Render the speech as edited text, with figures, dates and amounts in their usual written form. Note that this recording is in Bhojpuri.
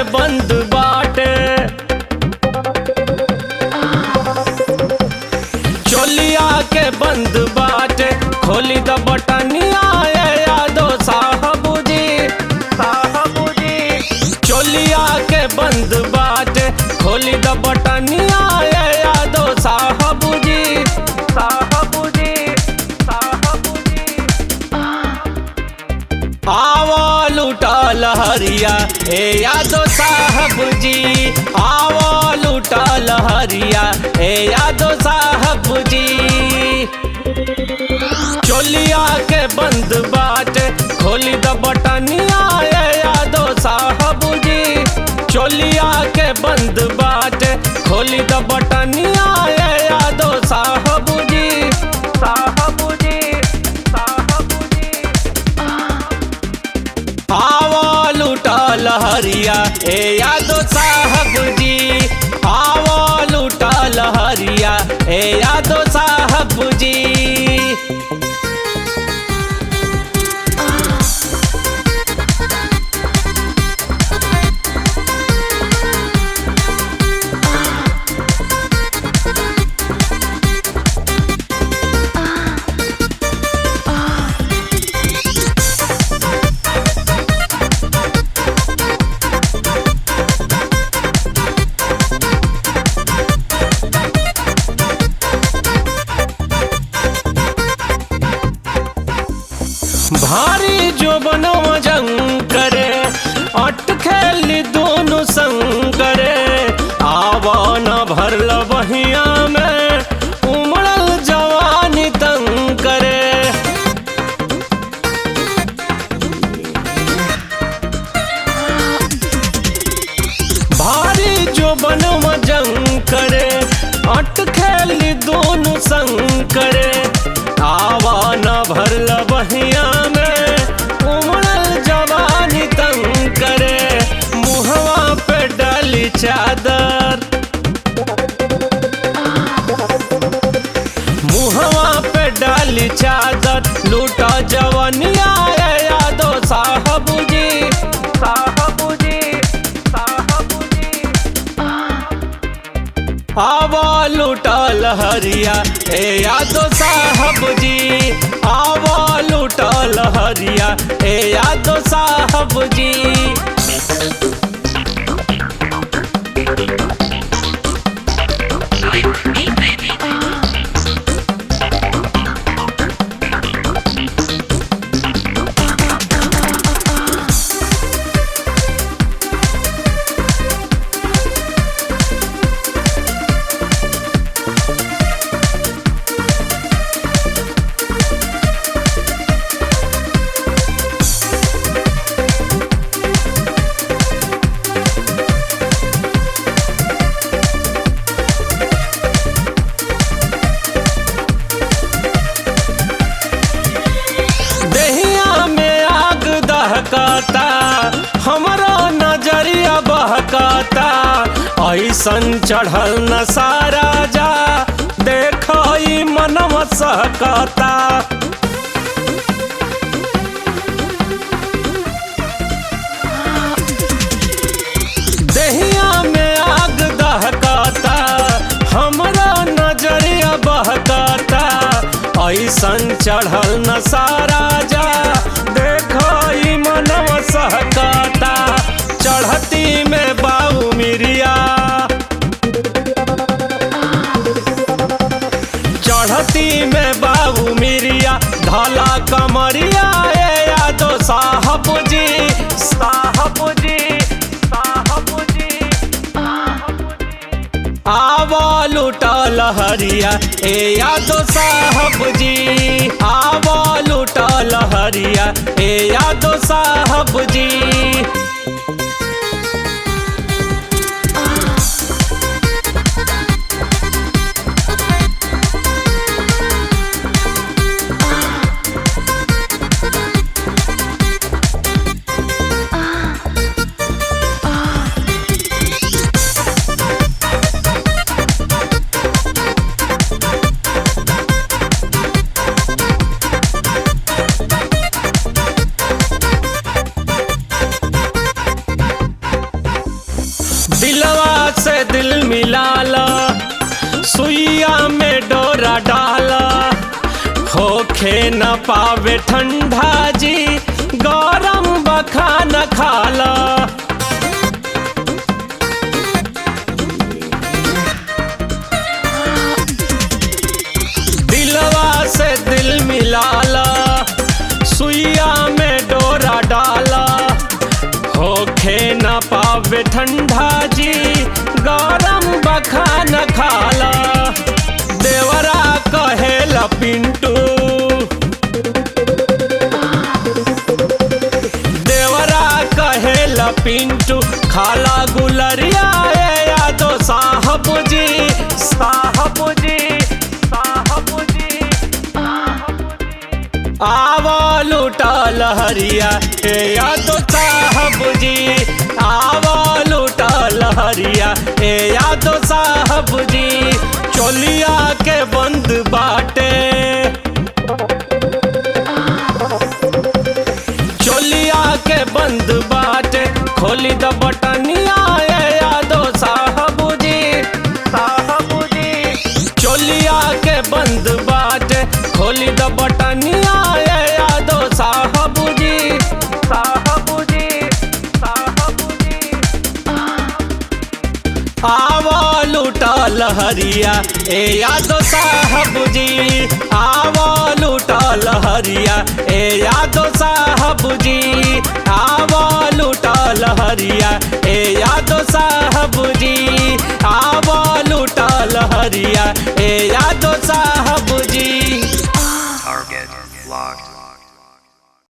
बंद बाटे, चोलिया के बंद बाटे, खोली द बटनिया ये यादो साहब जी, साहब जी। चोलिया के बंद बाटे, खोली द बटनिया ये यादो साहब जी, साहब जी, साहब जी। आवा लूटा लहरिया ए यादो साहब जी, आवा लूटा लहरिया ए यादो साहब जी। चोलिया के बंद बाटे, खोली द बटनिया ये यादो साहब जी। चोलिया के बंद बाटे, खोली द बटनिया ये यादो साहब जी, साहब जी, साहब जी। आवा लूटा लहरिया ए यादो साहब जी, आवा लूटा लहरिया ए यादो साहब जी। भारी जो बनो जंग करे, अट खेली दोनों संग करे। आवा न भरल बहिया में, उमड़ल जवानी तंग करे। भारी जो बनो जंग करे, अट खेली दोनों संग करे। आवा न भरल बहिया में, उमड़ल जवानी तंग करे। मुहवा पे डाली चादर, मुहवा पे डाली चादर, लूटा जवानिया ये यादो साहब जी, साहब जी, साहब जी। आवा लूटा लहरिया ए यादो साहब जी, आवा लूटा लहरिया ए यादो साहब जी। हमरा नजरिया बहकाता, ऐसन चढ़ल न सारा जा, देखो ई मनवा सहकाता। देहिया में आग दहकाता, हमरा नजरिया बहकाता, ऐसन चढ़ल न सारा जा, देखो ई मनवा सहकाता। चढ़ती में बाऊ मिरिया, चढ़ती में बाऊ मिरिया, ढाला कमरिया ए यादो साहब जी, साहब जी, साहब जी। आवा लूटा लहरिया ए यादो साहब जी, आवा लूटा लहरिया ए यादो साहब जी। दिलवा से दिल मिलाला, सुइया में डोरा डाला, होखे न पावे ठंडा जी, गरम बखाना खाला। दिलवा से दिल मिलाला, सुइया में डोरा डाला, होखे न पावे ठंडा जी, गरम बखाना खाला। देवरा कहेला पिंटू, देवरा कहेला पिंटू, खाला गुलरिया यादो साहब जी, साहब जी, साहब जी। आवा लूटा लहरिया यादो साहब जी, आवा लूटा लहरिया यादो साहब जी। चोलिया के बंद बाटे, चोलिया के बंद बाटे, खोली द बटनिया यादो साहब जी, साहब जी। चोलिया के बंद बाटे, खोली द बटनिया यादो साहब जी, साहब जी, साहब जी। आवा लूटा लहरिया यादो साहब जी, आवा लूटा लहरिया यादो साहब जी, आवा लूटा लहरिया यादो साहब जी, आवा लूटा लहरिया